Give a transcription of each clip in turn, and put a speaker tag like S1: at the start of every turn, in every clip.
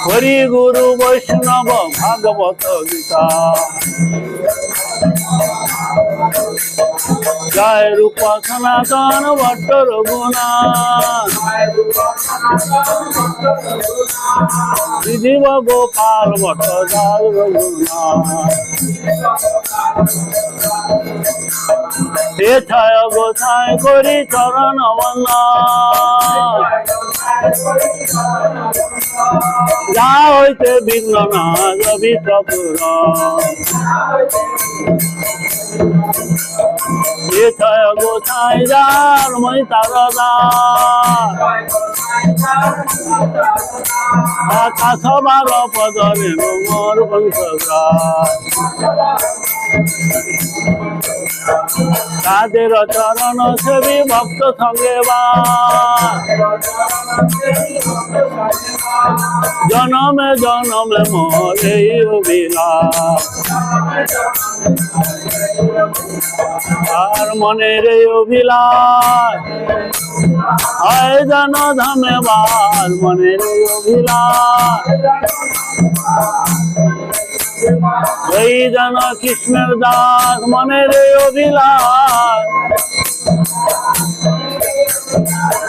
S1: হরি গুরু বৈষ্ণব ভাগবত গীতা জয় রূপ সনাতন ভট্ট রঘুনাথ শ্রীজীব গোপাল ভট্ট দাস রঘুনাথ ছায় গোছায় করি চরণ বন্দন যা হইতে বিঘ্ন না রবি ত্রিপুর ছায় গোছায় যার মই তার আকাশ বার পদরে মোর বংশগ্রা তাদের চরণ সেবী ভক্ত সঙ্গে জনমে জনমে মোর এই অভিলাষ আর মনের এই অভিলাষ হয় জন ধামে বাস মনের এই অভিলাষ এই জন কৃষ্ণের দাস মনের এই অভিলাষ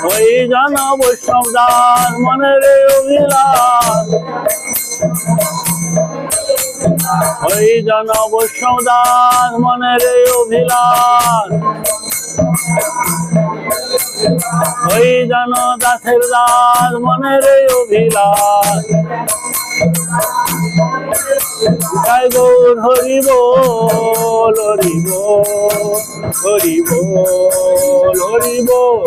S1: ওই জন বৈষ্ণব দাস মনের এই অভিলাষ ওই জন বৈষ্ণব দাস মনের এই অভিলাষ ওই জন দাসের দাস মনের এই অভিলাষ জয় গৌর হরি বল হরি বল হরি বল হরি বল।